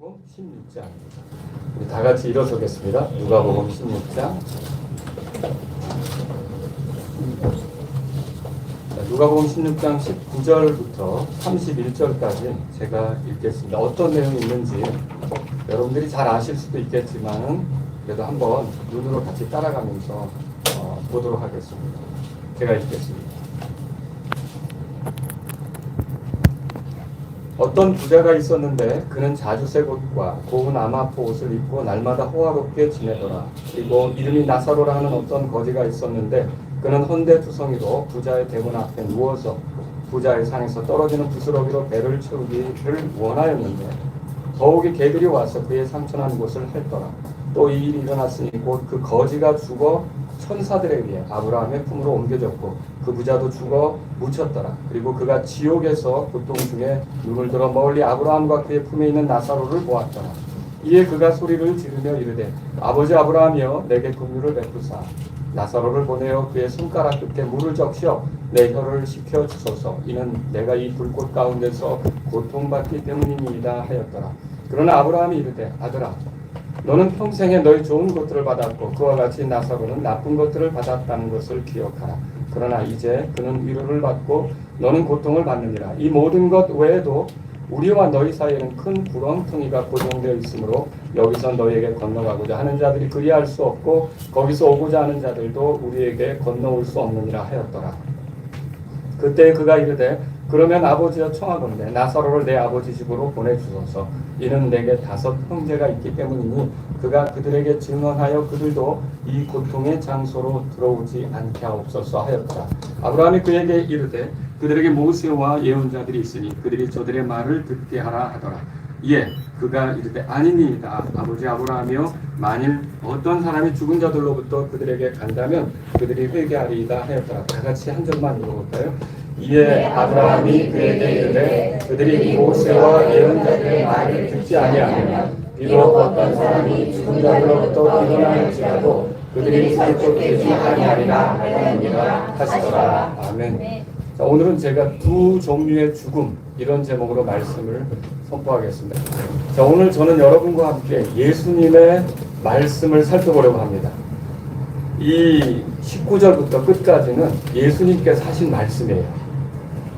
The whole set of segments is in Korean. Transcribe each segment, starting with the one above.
누가복음 16장입니다. 우리 다 같이 일어서겠습니다. 누가복음 16장. 누가복음 16장 19절부터 31절까지 제가 읽겠습니다. 어떤 내용이 있는지 여러분들이 잘 아실 수도 있겠지만 그래도 한번 눈으로 같이 따라가면서 보도록 하겠습니다. 제가 읽겠습니다. 어떤 부자가 있었는데 그는 자주색 옷과 고운 아마포 옷을 입고 날마다 호화롭게 지내더라. 그리고 이름이 나사로라 하는 어떤 거지가 있었는데 그는 헌데투성이로 부자의 대문 앞에 누워서 부자의 상에서 떨어지는 부스러기로 배를 채우기를 원하였는데 더욱이 개들이 와서 그의 상처난 곳을 핥더라. 또 이 일이 일어났으니 곧 그 거지가 죽어 천사들에 의해 아브라함의 품으로 옮겨졌고 그 부자도 죽어 묻혔더라. 그리고 그가 지옥에서 고통 중에 눈을 들어 멀리 아브라함과 그의 품에 있는 나사로를 보았더라. 이에 그가 소리를 지르며 이르되 아버지 아브라함이여 내게 긍휼을 베푸사 나사로를 보내어 그의 손가락 끝에 물을 적셔 내 혀를 식혀 주소서. 이는 내가 이 불꽃 가운데서 고통받기 때문이니이다 하였더라. 그러나 아브라함이 이르되 아들아 너는 평생에 너희 좋은 것들을 받았고 그와 같이 나사로는 나쁜 것들을 받았다는 것을 기억하라. 그러나 이제 그는 위로를 받고 너는 고통을 받느니라. 이 모든 것 외에도 우리와 너희 사이에는 큰 구렁텅이가 고정되어 있으므로 여기서 너희에게 건너가고자 하는 자들이 그리할 수 없고 거기서 오고자 하는 자들도 우리에게 건너올 수 없느니라 하였더라. 그때 그가 이르되 그러면 아버지여 청하건대 나사로를 내 아버지 집으로 보내주소서. 이는 내게 5 형제가 있기 때문이니 그가 그들에게 증언하여 그들도 이 고통의 장소로 들어오지 않게 하옵소서 하였더라. 아브라함이 그에게 이르되 그들에게 모세와 예언자들이 있으니 그들이 저들의 말을 듣게 하라 하더라. 이에 그가 이르되 아니니이다. 아버지 아브라함이여 만일 어떤 사람이 죽은 자들로부터 그들에게 간다면 그들이 회개하리이다 하였더라. 다 같이 한 절만 읽어볼까요? 이에 아브라함이 그에게 이르되 그들이 모세와 예언자들의 말을 듣지 아니하면 비록 어떤 사람이 죽은 자들로부터 일어날지라도 그들이 살고 되지 아니하리라 하였느니라 하시더라. 아멘. 자, 오늘은 제가 2 종류의 죽음 이런 제목으로 말씀을 선포하겠습니다. 자, 오늘 저는 여러분과 함께 예수님의 말씀을 살펴보려고 합니다. 이 19절부터 끝까지는 예수님께서 하신 말씀이에요.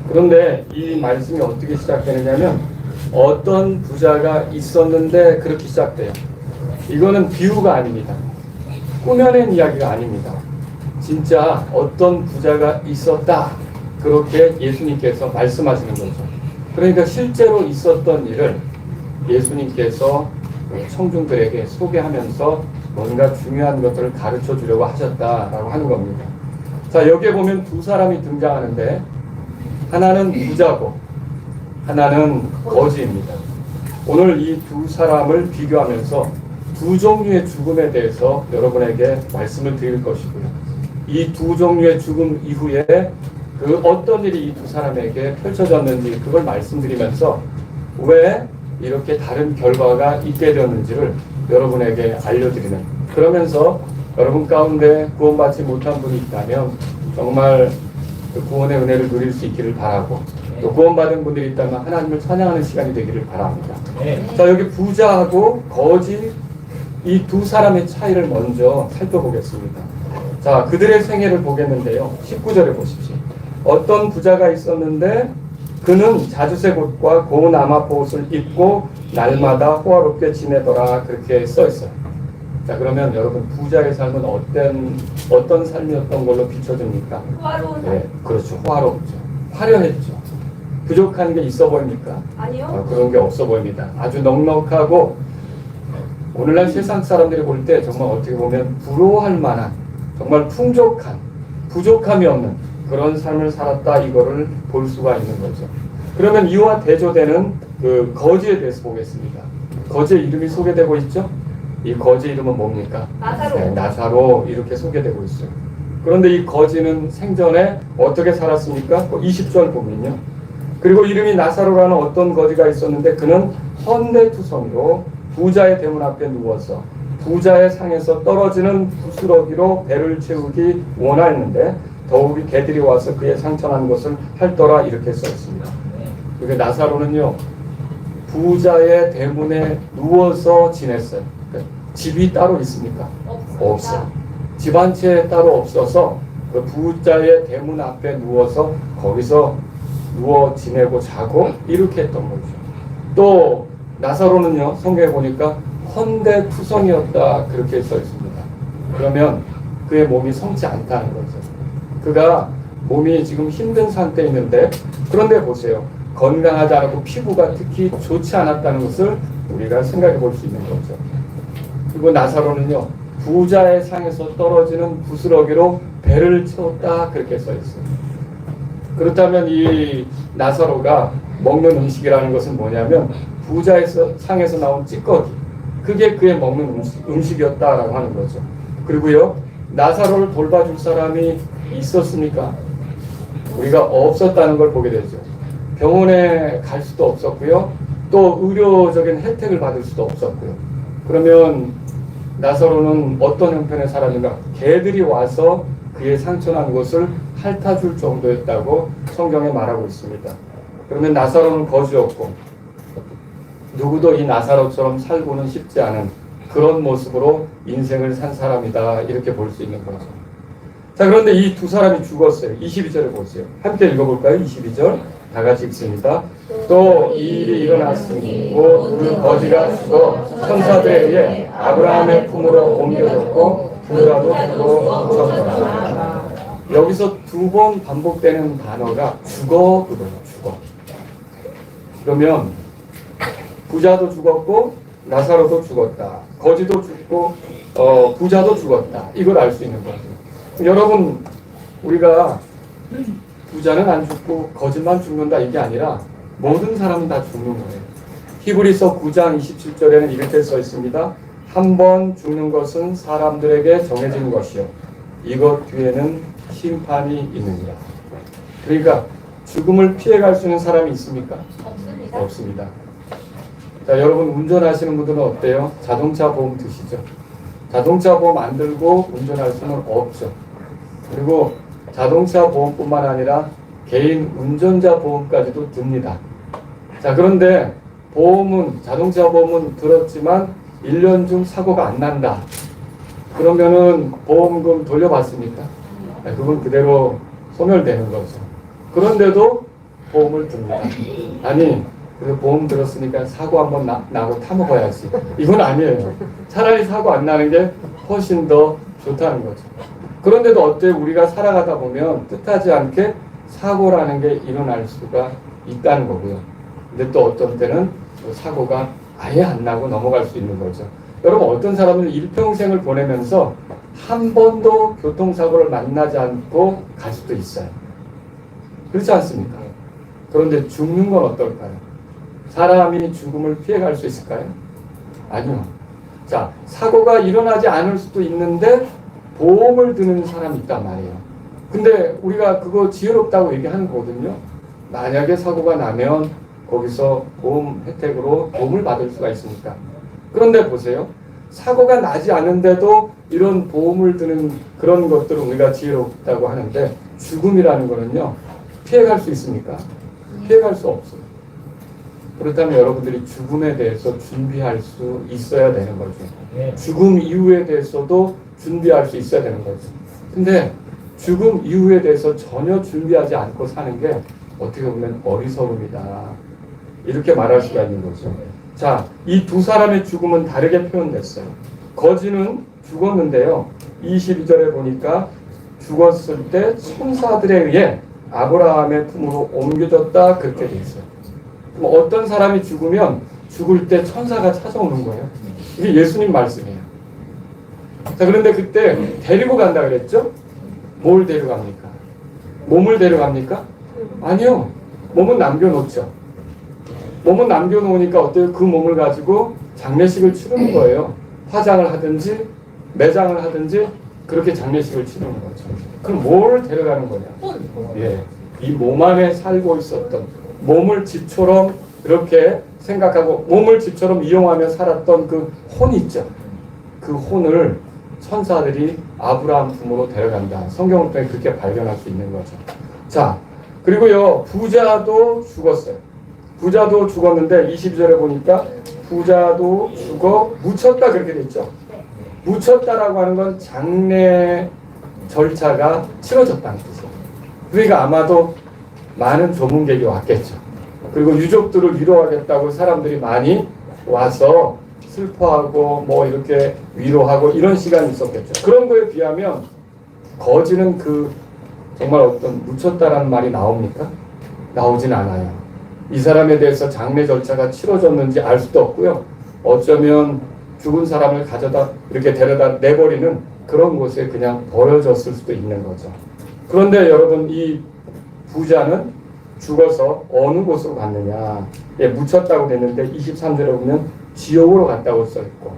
그런데 이 말씀이 어떻게 시작되느냐면 어떤 부자가 있었는데 그렇게 시작돼요. 이거는 비유가 아닙니다. 꾸며낸 이야기가 아닙니다. 진짜 어떤 부자가 있었다. 그렇게 예수님께서 말씀하시는 거죠. 그러니까 실제로 있었던 일을 예수님께서 청중들에게 소개하면서 뭔가 중요한 것들을 가르쳐 주려고 하셨다라고 하는 겁니다. 자, 여기에 보면 2 사람이 등장하는데 하나는 부자고 하나는 거지입니다. 오늘 이 2 사람을 비교하면서 2 종류의 죽음에 대해서 여러분에게 말씀을 드릴 것이고요. 이 2 종류의 죽음 이후에 그 어떤 일이 이 2 사람에게 펼쳐졌는지 그걸 말씀드리면서 왜 이렇게 다른 결과가 있게 되었는지를 여러분에게 알려드리는, 그러면서 여러분 가운데 구원받지 못한 분이 있다면 정말 그 구원의 은혜를 누릴 수 있기를 바라고, 또 구원받은 분들이 있다면 하나님을 찬양하는 시간이 되기를 바랍니다. 자, 여기 부자하고 거지 이 2 사람의 차이를 먼저 살펴보겠습니다. 자, 그들의 생애를 보겠는데요. 19절에 보십시오. 어떤 부자가 있었는데 그는 자주색 옷과 고운 아마포 옷을 입고 날마다 호화롭게 지내더라. 그렇게 써 있어요. 자, 그러면 여러분 부자의 삶은 어떤 삶이었던 걸로 비춰집니까? 화로운 삶. 네, 그렇죠. 호화롭죠. 화려했죠. 부족한 게 있어 보입니까? 아니요. 그런 게 없어 보입니다. 아주 넉넉하고 오늘날 세상 사람들이 볼 때 정말 어떻게 보면 부러워할 만한 정말 풍족한, 부족함이 없는 그런 삶을 살았다, 이거를 볼 수가 있는 거죠. 그러면 이와 대조되는 그 거지에 대해서 보겠습니다. 거지의 이름이 소개되고 있죠? 이 거지 이름은 뭡니까? 나사로. 네, 나사로 이렇게 소개되고 있어요. 그런데 이 거지는 생전에 어떻게 살았습니까? 20절 보면요. 그리고 이름이 나사로라는 어떤 거지가 있었는데 그는 헌데투성이로 부자의 대문 앞에 누워서 부자의 상에서 떨어지는 부스러기로 배를 채우기 원하였는데 더욱이 개들이 와서 그의 상처난 것을 핥더라. 이렇게 써 있습니다. 그러니까 나사로는요, 부자의 대문에 누워서 지냈어요. 그러니까 집이 따로 있습니까? 없어요. 집 한 채 따로 없어서 그 부자의 대문 앞에 누워서 거기서 누워 지내고 자고 이렇게 했던 거죠. 또 나사로는요, 성경에 보니까 헌대투성이었다 그렇게 써 있습니다. 그러면 그의 몸이 성치 않다는 거죠. 그가 몸이 지금 힘든 상태에 있는데, 그런데 보세요. 건강하지 않고 피부가 특히 좋지 않았다는 것을 우리가 생각해 볼 수 있는 거죠. 그리고 나사로는요, 부자의 상에서 떨어지는 부스러기로 배를 채웠다 그렇게 써 있어요. 그렇다면 이 나사로가 먹는 음식이라는 것은 뭐냐면 부자의 상에서 나온 찌꺼기, 그게 그의 먹는 음식이었다라고 하는 거죠. 그리고요, 나사로를 돌봐줄 사람이 있었습니까? 우리가 없었다는 걸 보게 되죠. 병원에 갈 수도 없었고요, 또 의료적인 혜택을 받을 수도 없었고요. 그러면 나사로는 어떤 형편의 사람인가? 개들이 와서 그의 상처난 곳을 핥아줄 정도였다고 성경에 말하고 있습니다. 그러면 나사로는 거지였고 누구도 이 나사로처럼 살고는 싶지 않은 그런 모습으로 인생을 산 사람이다 이렇게 볼 수 있는 거죠. 자, 그런데 이 두 사람이 죽었어요. 22절에 보세요. 함께 읽어볼까요? 22절 다 같이 읽습니다. 또 이 일이 일어났으니 곧 그 거지가 죽어 천사들에 의해 아브라함의 품으로 옮겨졌고 부자도 죽어 묻혔더라. 여기서 두 번 반복되는 단어가 죽어거든요. 죽어. 그러면 부자도 죽었고 나사로도 죽었다. 거지도 죽고 부자도 죽었다. 이걸 알 수 있는 거죠. 여러분, 우리가 부자는 안 죽고 거짓만 죽는다 이게 아니라 모든 사람은 다 죽는 거예요. 히브리서 9장 27절에는 이렇게 써 있습니다. 한 번 죽는 것은 사람들에게 정해진 것이요 이것 뒤에는 심판이 있느니라. 그러니까 죽음을 피해갈 수 있는 사람이 있습니까? 없습니다. 없습니다. 자, 여러분 운전하시는 분들은 어때요? 자동차 보험 드시죠? 자동차 보험 안 들고 운전할 수는 없죠. 그리고 자동차 보험뿐만 아니라 개인 운전자 보험까지도 듭니다. 자, 그런데 보험은, 자동차 보험은 들었지만 1년 중 사고가 안 난다. 그러면은 보험금 돌려받습니까? 그건 그대로 소멸되는 거죠. 그런데도 보험을 듭니다. 아니, 그래서 보험 들었으니까 사고 한번 나고 타먹어야지. 이건 아니에요. 차라리 사고 안 나는 게 훨씬 더 좋다는 거죠. 그런데도 어때요? 우리가 살아가다 보면 뜻하지 않게 사고라는 게 일어날 수가 있다는 거고요. 근데 또 어떤 때는 사고가 아예 안 나고 넘어갈 수 있는 거죠. 여러분, 어떤 사람은 일평생을 보내면서 한 번도 교통사고를 만나지 않고 갈 수도 있어요. 그렇지 않습니까? 그런데 죽는 건 어떨까요? 사람이 죽음을 피해갈 수 있을까요? 아니요. 자, 사고가 일어나지 않을 수도 있는데 보험을 드는 사람이 있단 말이에요. 근데 우리가 그거 지혜롭다고 얘기하는 거거든요. 만약에 사고가 나면 거기서 보험 혜택으로 도움을 받을 수가 있으니까. 그런데 보세요. 사고가 나지 않은데도 이런 보험을 드는 그런 것들을 우리가 지혜롭다고 하는데 죽음이라는 거는요. 피해갈 수 있습니까? 피해갈 수 없어요. 그렇다면 여러분들이 죽음에 대해서 준비할 수 있어야 되는 거죠. 죽음 이후에 대해서도 준비할 수 있어야 되는 거죠. 근데 죽음 이후에 대해서 전혀 준비하지 않고 사는 게 어떻게 보면 어리석음이다. 이렇게 말할 수가 있는 거죠. 자, 이 두 사람의 죽음은 다르게 표현됐어요. 거지는 죽었는데요. 22절에 보니까 죽었을 때 천사들에 의해 아브라함의 품으로 옮겨졌다 그렇게 돼 있어요. 그럼 어떤 사람이 죽으면 죽을 때 천사가 찾아오는 거예요. 이게 예수님 말씀이에요. 자, 그런데 그때 데리고 간다 그랬죠? 뭘 데려갑니까? 몸을 데려갑니까? 아니요. 몸은 남겨놓죠. 몸은 남겨놓으니까 어때요? 그 몸을 가지고 장례식을 치르는 거예요. 화장을 하든지 매장을 하든지 그렇게 장례식을 치르는 거죠. 그럼 뭘 데려가는 거냐? 예, 이 몸 안에 살고 있었던 몸을 집처럼 이렇게 생각하고 몸을 집처럼 이용하며 살았던 그 혼 있죠. 그 혼을 천사들이 아브라함 품으로 데려간다. 성경을 통해 그렇게 발견할 수 있는 거죠. 자, 그리고요, 부자도 죽었어요. 부자도 죽었는데 22절에 보니까 부자도 죽어 묻혔다 그렇게 돼 있죠. 묻혔다라고 하는 건 장례 절차가 치러졌다는 뜻이에요. 그러니까 아마도 많은 조문객이 왔겠죠. 그리고 유족들을 위로하겠다고 사람들이 많이 와서 슬퍼하고 뭐 이렇게 위로하고 이런 시간이 있었겠죠. 그런 거에 비하면 거지는 그 정말 어떤 묻혔다라는 말이 나옵니까? 나오진 않아요. 이 사람에 대해서 장례 절차가 치러졌는지 알 수도 없고요. 어쩌면 죽은 사람을 가져다 이렇게 데려다 내버리는 그런 곳에 그냥 버려졌을 수도 있는 거죠. 그런데 여러분 이 부자는 죽어서 어느 곳으로 갔느냐. 예, 묻혔다고 됐는데 23절에 보면 지옥으로 갔다고 써있고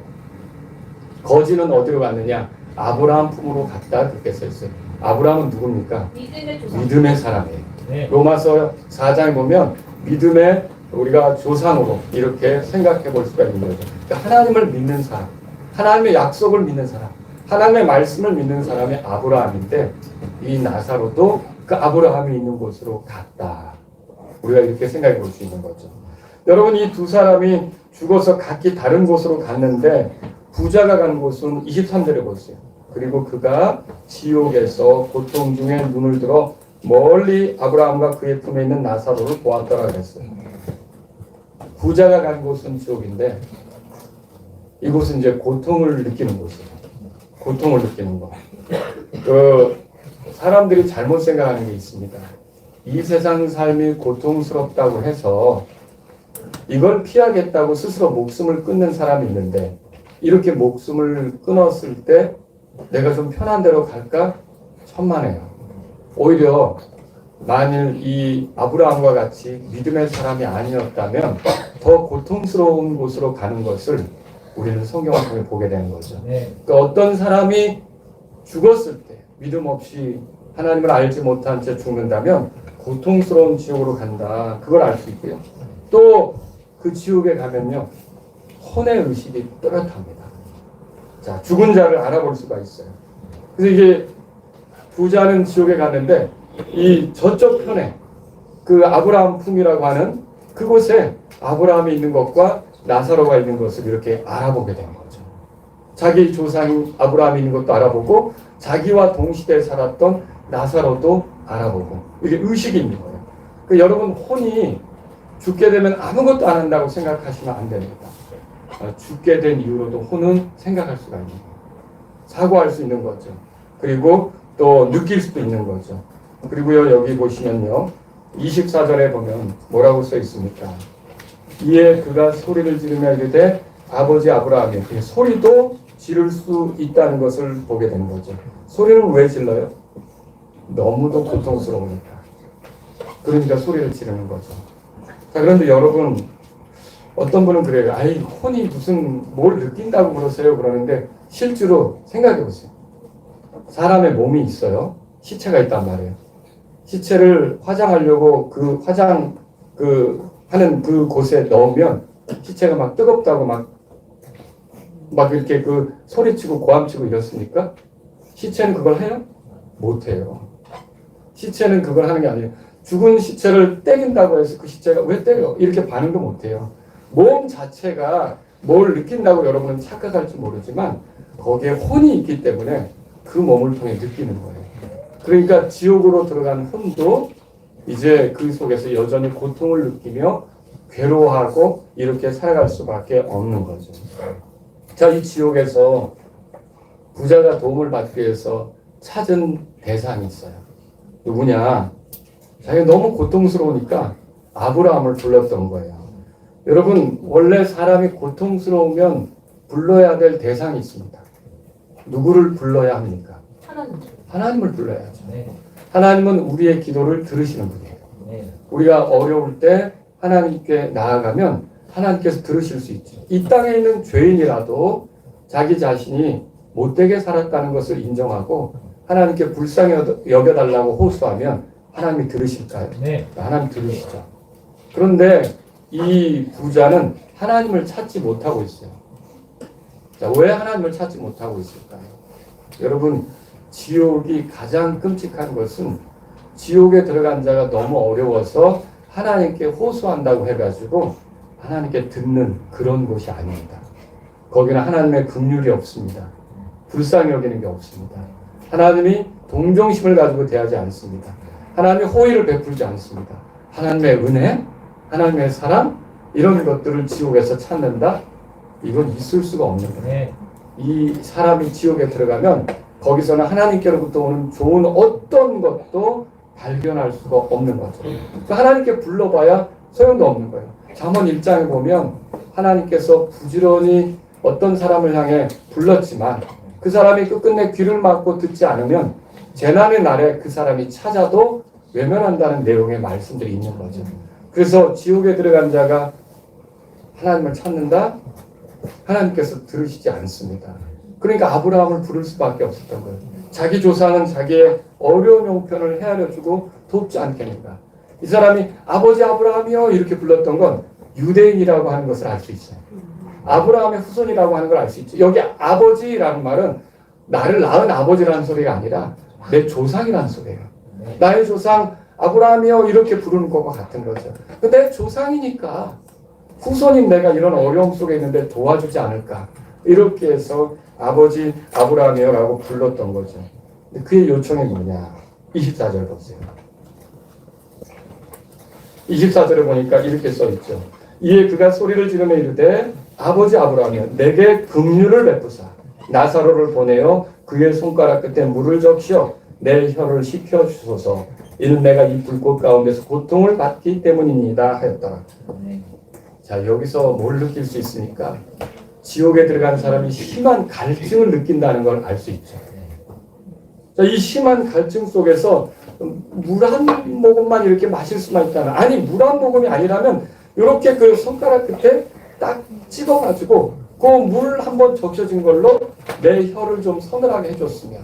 거지는 어디로 갔느냐. 아브라함 품으로 갔다 그렇게 써있어요. 아브라함은 누굽니까? 믿음의 사람이에요. 네. 로마서 4장에 보면 믿음의 우리가 조상으로 이렇게 생각해 볼 수가 있는 거죠. 그러니까 하나님을 믿는 사람, 하나님의 약속을 믿는 사람, 하나님의 말씀을 믿는 사람이 아브라함인데 이 나사로도 그 아브라함이 있는 곳으로 갔다. 우리가 이렇게 생각해 볼 수 있는 거죠. 여러분 이 두 사람이 죽어서 각기 다른 곳으로 갔는데 부자가 간 곳은 23절에 보세요. 그리고 그가 지옥에서 고통 중에 눈을 들어 멀리 아브라함과 그의 품에 있는 나사로를 보았더라 그랬어요. 부자가 간 곳은 지옥인데 이곳은 이제 고통을 느끼는 곳이에요. 고통을 느끼는 거. 사람들이 잘못 생각하는 게 있습니다. 이 세상 삶이 고통스럽다고 해서 이걸 피하겠다고 스스로 목숨을 끊는 사람이 있는데 이렇게 목숨을 끊었을 때 내가 좀 편한 데로 갈까? 천만에요. 오히려 만일 이 아브라함과 같이 믿음의 사람이 아니었다면 더 고통스러운 곳으로 가는 것을 우리는 성경을 통해 보게 되는 거죠. 그러니까 어떤 사람이 죽었을 때 믿음 없이 하나님을 알지 못한 채 죽는다면 고통스러운 지옥으로 간다. 그걸 알 수 있고요. 또 그 지옥에 가면요. 혼의 의식이 뚜렷합니다. 자, 죽은 자를 알아볼 수가 있어요. 그래서 이게 부자는 지옥에 갔는데 이 저쪽 편에 그 아브라함 품이라고 하는 그곳에 아브라함이 있는 것과 나사로가 있는 것을 이렇게 알아보게 된 거죠. 자기 조상인 아브라함이 있는 것도 알아보고 자기와 동시대에 살았던 나사로도 알아보고 이게 의식이 있는 거예요. 그러니까 여러분 혼이 죽게 되면 아무것도 안 한다고 생각하시면 안 됩니다. 죽게 된 이후로도 혼은 생각할 수가 있는 거예요. 사고할 수 있는 거죠. 그리고 또 느낄 수도 있는 거죠. 그리고요 여기 보시면요 24절에 보면 뭐라고 써 있습니까? 이에 그가 소리를 지르며 이르되 아버지 아브라함이 소리도 지를 수 있다는 것을 보게 된 거죠. 소리는 왜 질러요? 너무도 고통스러우니까. 그러니까 소리를 지르는 거죠. 자, 그런데 여러분 어떤 분은 그래요. 아이 혼이 무슨 뭘 느낀다고 그러세요? 그러는데 실제로 생각해 보세요. 사람의 몸이 있어요. 시체가 있단 말이에요. 시체를 화장하려고 그 화장 하는 그 곳에 넣으면 시체가 막 뜨겁다고 막 이렇게 그 소리치고 고함치고 이렇습니까? 시체는 그걸 해요? 못해요. 시체는 그걸 하는 게 아니에요. 죽은 시체를 때린다고 해서 그 시체가 왜 때려? 이렇게 반응도 못해요. 몸 자체가 뭘 느낀다고 여러분은 착각할지 모르지만 거기에 혼이 있기 때문에 그 몸을 통해 느끼는 거예요. 그러니까 지옥으로 들어간 혼도 이제 그 속에서 여전히 고통을 느끼며 괴로워하고 이렇게 살아갈 수밖에 없는 거죠. 자, 이 지옥에서 부자가 도움을 받기 위해서 찾은 대상이 있어요. 누구냐? 자기가 너무 고통스러우니까 아브라함을 불렀던 거예요. 여러분, 원래 사람이 고통스러우면 불러야 될 대상이 있습니다. 누구를 불러야 합니까? 하나님을 불러야죠. 네. 하나님은 우리의 기도를 들으시는 분이에요. 네. 우리가 어려울 때 하나님께 나아가면 하나님께서 들으실 수 있죠. 이 땅에 있는 죄인이라도 자기 자신이 못되게 살았다는 것을 인정하고 하나님께 불쌍히 여겨달라고 호소하면 하나님이 들으실까요? 네. 하나님 들으시죠. 그런데 이 부자는 하나님을 찾지 못하고 있어요. 자, 왜 하나님을 찾지 못하고 있을까요? 여러분, 지옥이 가장 끔찍한 것은 지옥에 들어간 자가 너무 어려워서 하나님께 호소한다고 해가지고 하나님께 듣는 그런 곳이 아닙니다. 거기는 하나님의 긍휼이 없습니다. 불쌍히 여기는 게 없습니다. 하나님이 동정심을 가지고 대하지 않습니다. 하나님이 호의를 베풀지 않습니다. 하나님의 은혜, 하나님의 사랑, 이런 것들을 지옥에서 찾는다? 이건 있을 수가 없는 거예요. 이 사람이 지옥에 들어가면 거기서는 하나님께로부터 오는 좋은 어떤 것도 발견할 수가 없는 거죠. 그러니까 하나님께 불러봐야 소용도 없는 거예요. 잠언 1장에 보면 하나님께서 부지런히 어떤 사람을 향해 불렀지만 그 사람이 끝끝내 귀를 막고 듣지 않으면 재난의 날에 그 사람이 찾아도 외면한다는 내용의 말씀들이 있는 거죠. 그래서 지옥에 들어간 자가 하나님을 찾는다? 하나님께서 들으시지 않습니다. 그러니까 아브라함을 부를 수밖에 없었던 거예요. 자기 조상은 자기의 어려운 형편을 헤아려주고 돕지 않겠는가. 이 사람이 아버지 아브라함이요 이렇게 불렀던 건 유대인이라고 하는 것을 알 수 있어요. 아브라함의 후손이라고 하는 걸 알 수 있죠. 여기 아버지라는 말은 나를 낳은 아버지라는 소리가 아니라 내 조상이라는 소리예요. 나의 조상 아브라함이요 이렇게 부르는 것과 같은 거죠. 내 조상이니까 후손인 내가 이런 어려움 속에 있는데 도와주지 않을까. 이렇게 해서 아버지 아브라함이요 라고 불렀던 거죠. 근데 그의 요청이 뭐냐. 24절 보세요. 24절에 보니까 이렇게 써있죠. 이에 그가 소리를 지르며 이르되 아버지 아브라함이여 내게 긍휼을 베푸사 나사로를 보내어 그의 손가락 끝에 물을 적시어 내 혀를 식혀 주소서 이는 내가 이 불꽃 가운데서 고통을 받기 때문입니다 하였더라. 자 여기서 뭘 느낄 수 있습니까? 지옥에 들어간 사람이 심한 갈증을 느낀다는 걸 알 수 있죠. 자, 이 심한 갈증 속에서 물 한 모금만 이렇게 마실 수만 있다면 아니 물 한 모금이 아니라면 이렇게 그 손가락 끝에 딱 찍어가지고 그 물 한번 적셔진 걸로 내 혀를 좀 서늘하게 해줬으면.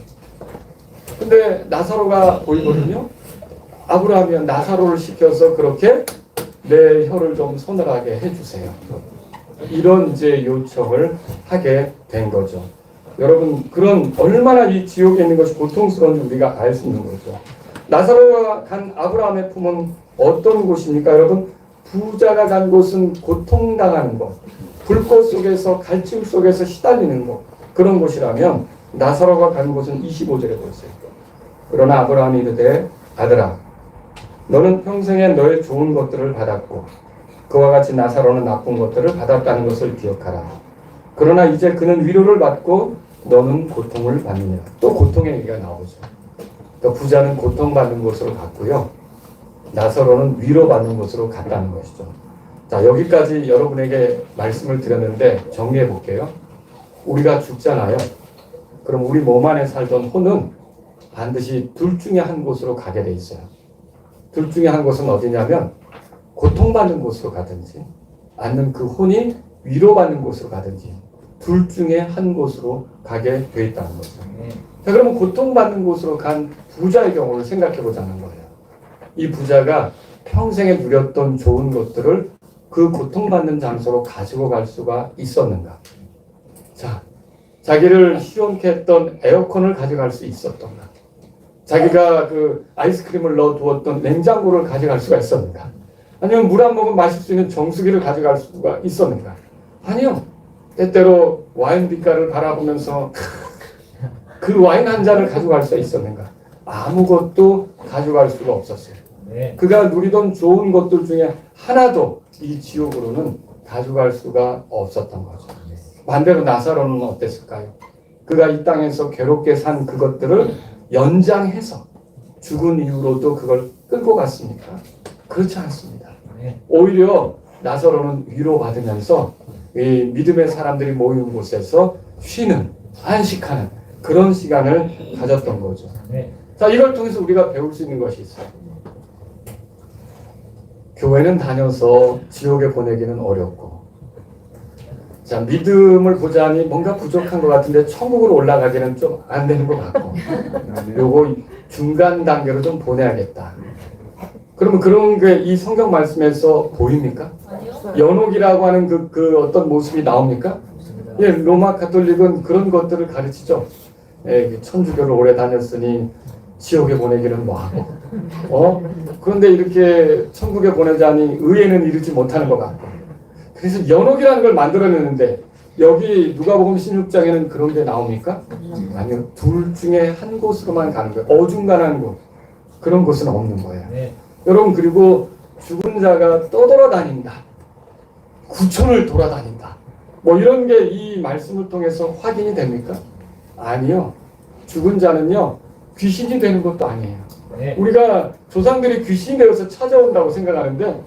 근데 나사로가 보이거든요. 아브라함이 나사로를 시켜서 그렇게 내 혀를 좀 서늘하게 해주세요. 이런 이제 요청을 하게 된 거죠. 여러분 그런 얼마나 이 지옥에 있는 것이 고통스러운지 우리가 알 수 있는 거죠. 나사로가 간 아브라함의 품은 어떤 곳입니까? 여러분 부자가 간 곳은 고통당하는 곳, 불꽃 속에서 갈증 속에서 시달리는 곳 그런 곳이라면 나사로가 간 곳은 25절에 보세요. 그러나 아브라함이 이르되 아들아 너는 평생에 너의 좋은 것들을 받았고 그와 같이 나사로는 나쁜 것들을 받았다는 것을 기억하라. 그러나 이제 그는 위로를 받고 너는 고통을 받느냐. 또 고통의 얘기가 나오죠. 또 부자는 고통받는 곳으로 갔고요. 나사로는 위로받는 곳으로 갔다는 것이죠. 자 여기까지 여러분에게 말씀을 드렸는데 정리해 볼게요. 우리가 죽잖아요. 그럼 우리 몸 안에 살던 혼은 반드시 둘 중에 한 곳으로 가게 돼 있어요. 둘 중에 한 곳은 어디냐면 고통받는 곳으로 가든지 아니면 그 혼이 위로받는 곳으로 가든지 둘 중에 한 곳으로 가게 돼 있다는 거죠. 자, 그러면 고통받는 곳으로 간 부자의 경우를 생각해 보자는 거예요. 이 부자가 평생에 누렸던 좋은 것들을 그 고통받는 장소로 가지고 갈 수가 있었는가? 자, 자기를 시원케 했던 에어컨을 가져갈 수 있었던가? 자기가 그 아이스크림을 넣어두었던 냉장고를 가져갈 수가 있었는가? 아니면 물 한 모금 마실 수 있는 정수기를 가져갈 수가 있었는가? 아니요. 때때로 와인 빛깔을 바라보면서 그 와인 한 잔을 가져갈 수 있었는가? 아무것도 가져갈 수가 없었어요. 그가 누리던 좋은 것들 중에 하나도 이 지옥으로는 가져갈 수가 없었던 거죠. 반대로 나사로는 어땠을까요? 그가 이 땅에서 괴롭게 산 그것들을 연장해서 죽은 이후로도 그걸 끌고 갔습니까? 그렇지 않습니다. 오히려 나사로는 위로받으면서 이 믿음의 사람들이 모이는 곳에서 쉬는, 안식하는 그런 시간을 가졌던 거죠. 자, 이걸 통해서 우리가 배울 수 있는 것이 있어요. 교회는 다녀서 지옥에 보내기는 어렵고, 자, 믿음을 보자니 뭔가 부족한 것 같은데 천국으로 올라가기는 좀 안 되는 것 같고, 요거 중간 단계로 좀 보내야겠다. 그러면 그런 게 이 성경 말씀에서 보입니까? 연옥이라고 하는 그 어떤 모습이 나옵니까? 예, 로마 가톨릭은 그런 것들을 가르치죠. 예, 천주교를 오래 다녔으니 지옥에 보내기는 뭐하고, 그런데 이렇게 천국에 보내자니 의에는 이르지 못하는 것 같고, 그래서 연옥이라는 걸 만들어내는데 여기 누가복음 16장에는 그런 게 나옵니까? 아니요. 둘 중에 한 곳으로만 가는 거예요. 어중간한 곳. 그런 곳은 없는 거예요. 네. 여러분, 그리고 죽은 자가 떠돌아다닌다. 구천을 돌아다닌다. 뭐 이런 게 이 말씀을 통해서 확인이 됩니까? 아니요. 죽은 자는요, 귀신이 되는 것도 아니에요. 네. 우리가 조상들이 귀신이 되어서 찾아온다고 생각하는데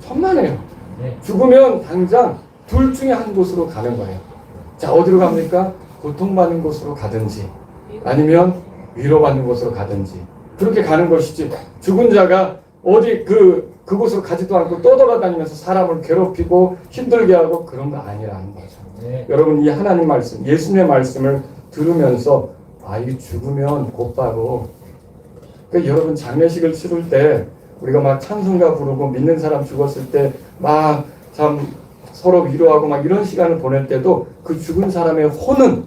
천만에요. 네. 죽으면 당장 둘 중에 한 곳으로 가는 거예요. 자, 어디로 갑니까? 고통받는 곳으로 가든지 아니면 위로받는 곳으로 가든지 그렇게 가는 것이지, 죽은 자가 어디 그곳으로 가지도 않고 떠돌아다니면서 사람을 괴롭히고 힘들게 하고 그런 거 아니라는 거죠. 네. 여러분, 이 하나님 말씀, 예수님의 말씀을 들으면서 이 죽으면 곧바로, 여러분 장례식을 치를 때 우리가 막 찬송가 부르고 믿는 사람 죽었을 때 막 참 서로 위로하고 막 이런 시간을 보낼 때도 그 죽은 사람의 혼은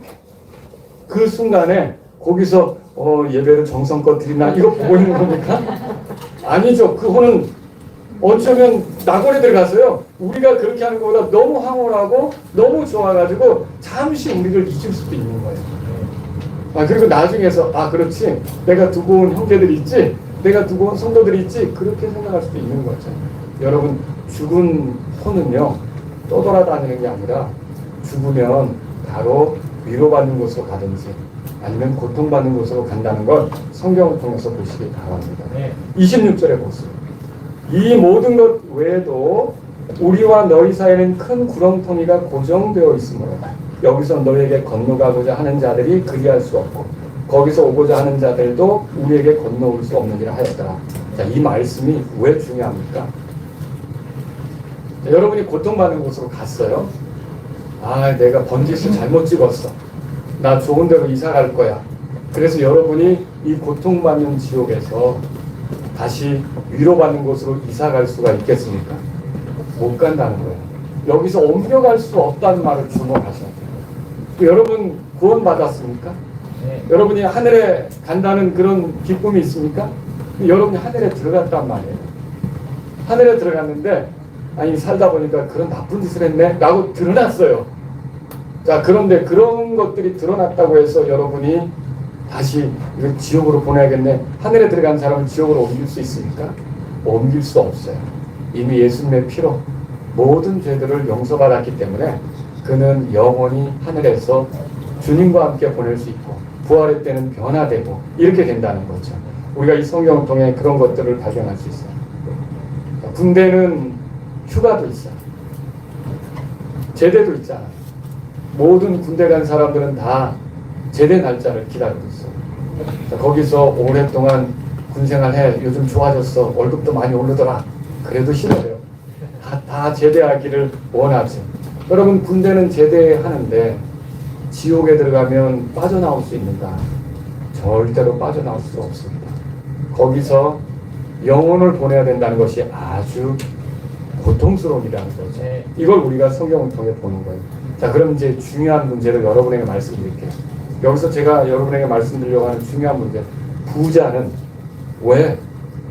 그 순간에 거기서 예배를 정성껏 드리나 이거 보고 있는 겁니까? 아니죠. 그 혼은 어쩌면 낙원에 들어가서요, 우리가 그렇게 하는 것보다 너무 황홀하고 너무 좋아가지고 잠시 우리를 잊을 수도 있는 거예요. 그리고 나중에서 그렇지, 내가 두고 온 형제들이 있지, 내가 두고 온 성도들이 있지, 그렇게 생각할 수도 있는 거죠. 여러분, 죽은 혼은요 떠돌아다니는 게 아니라 죽으면 바로 위로받는 곳으로 가든지 아니면 고통받는 곳으로 간다는 걸 성경을 통해서 보시기 바랍니다. 네. 26절에 보세요. 이 모든 것 외에도 우리와 너희 사이에는 큰 구렁텅이가 고정되어 있으므로 여기서 너희에게 건너가고자 하는 자들이 그리할 수 없고 거기서 오고자 하는 자들도 우리에게 건너올 수 없느니라 하였더라. 자, 이 말씀이 왜 중요합니까? 자, 여러분이 고통받는 곳으로 갔어요. 내가 번지수 잘못 찍었어. 나 좋은 데로 이사 갈 거야. 그래서 여러분이 이 고통받는 지옥에서 다시 위로받는 곳으로 이사 갈 수가 있겠습니까? 못 간다는 거예요. 여기서 옮겨갈 수 없다는 말을 주목하셔야 돼요. 여러분 구원 받았습니까? 네. 여러분이 하늘에 간다는 그런 기쁨이 있습니까? 여러분이 하늘에 들어갔단 말이에요. 하늘에 들어갔는데 살다 보니까 그런 나쁜 짓을 했네 라고 드러났어요. 자, 그런데 그런 것들이 드러났다고 해서 여러분이 다시 이걸 지옥으로 보내야겠네, 하늘에 들어간 사람을 지옥으로 옮길 수 있습니까? 옮길 수 없어요. 이미 예수님의 피로 모든 죄들을 용서받았기 때문에 그는 영원히 하늘에서 주님과 함께 보낼 수 있고 부활의 때는 변화되고 이렇게 된다는 거죠. 우리가 이 성경을 통해 그런 것들을 발견할 수 있어요. 군대는 휴가도 있어요. 제대도 있잖아요. 모든 군대 간 사람들은 다 제대 날짜를 기다리고 있어요. 거기서 오랫동안 군생활해. 요즘 좋아졌어. 월급도 많이 오르더라. 그래도 싫어요. 다 제대하기를 원하지. 여러분, 군대는 제대하는데 지옥에 들어가면 빠져나올 수 있는가? 절대로 빠져나올 수 없습니다. 거기서 영혼을 보내야 된다는 것이 아주 고통스러운 일이라는 거죠. 이걸 우리가 성경을 통해 보는 거예요. 자, 그럼 이제 중요한 문제를 여러분에게 말씀드릴게요. 여기서 제가 여러분에게 말씀드리려고 하는 중요한 문제, 부자는 왜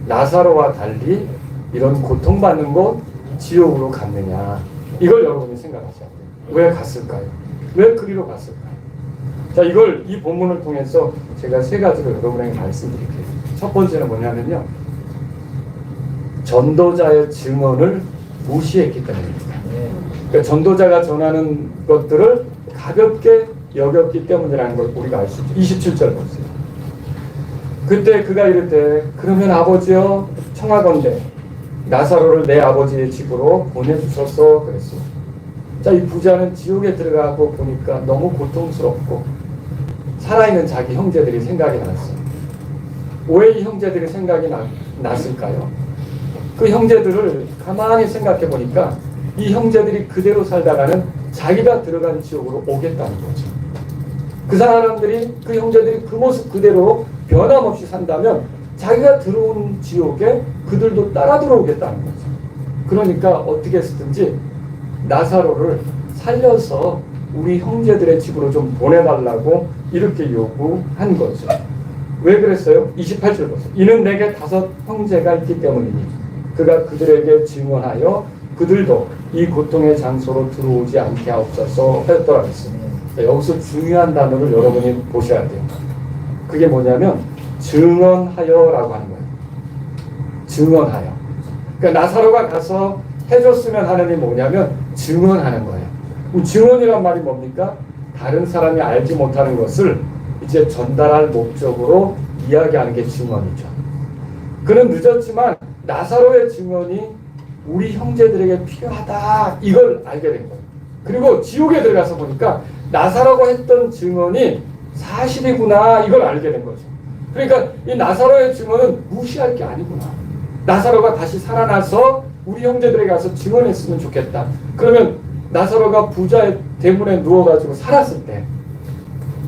나사로와 달리 이런 고통받는 곳 지옥으로 갔느냐, 이걸 여러분이 생각하셔야 돼요. 왜 갔을까요? 왜 그리로 갔을까요? 자, 이걸 이 본문을 통해서 제가 세 가지로 여러분에게 말씀드릴게요. 첫 번째는 뭐냐면요, 전도자의 증언을 무시했기 때문입니다. 그러니까 전도자가 전하는 것들을 가볍게 여겼기 때문이라는 걸 우리가 알 수 있죠. 27절 보세요. 그때 그가 이르되 그러면 아버지여 청하건대 나사로를 내 아버지의 집으로 보내주소서 그랬습니다. 자, 이 부자는 지옥에 들어가고 보니까 너무 고통스럽고 살아있는 자기 형제들이 생각이 났어요. 왜 이 형제들이 생각이 났을까요? 그 형제들을 가만히 생각해 보니까 이 형제들이 그대로 살다가는 자기가 들어간 지옥으로 오겠다는 거죠. 그 사람들이, 그 형제들이 그 모습 그대로 변함없이 산다면 자기가 들어온 지옥에 그들도 따라 들어오겠다는 거죠. 그러니까 어떻게 했든지 나사로를 살려서 우리 형제들의 집으로 좀 보내달라고 이렇게 요구한 거죠. 왜 그랬어요? 28절 보세요. 이는 내게 5 형제가 있기 때문이니 그가 그들에게 증언하여 그들도 이 고통의 장소로 들어오지 않게 하옵소서 했더라 했습니다. 여기서 중요한 단어를 여러분이 보셔야 돼요. 그게 뭐냐면 증언하여라고 하는 거예요. 증언하여. 그러니까 나사로가 가서 해줬으면 하는 게 뭐냐면 증언하는 거예요. 증언이란 말이 뭡니까? 다른 사람이 알지 못하는 것을 이제 전달할 목적으로 이야기하는 게 증언이죠. 그는 늦었지만 나사로의 증언이 우리 형제들에게 필요하다 이걸 알게 된 거예요. 그리고 지옥에 들어가서 보니까 나사로가 했던 증언이 사실이구나 이걸 알게 된 거죠. 그러니까 이 나사로의 증언은 무시할 게 아니구나. 나사로가 다시 살아나서 우리 형제들에게 가서 증언했으면 좋겠다. 그러면 나사로가 부자의 대문에 누워가지고 살았을 때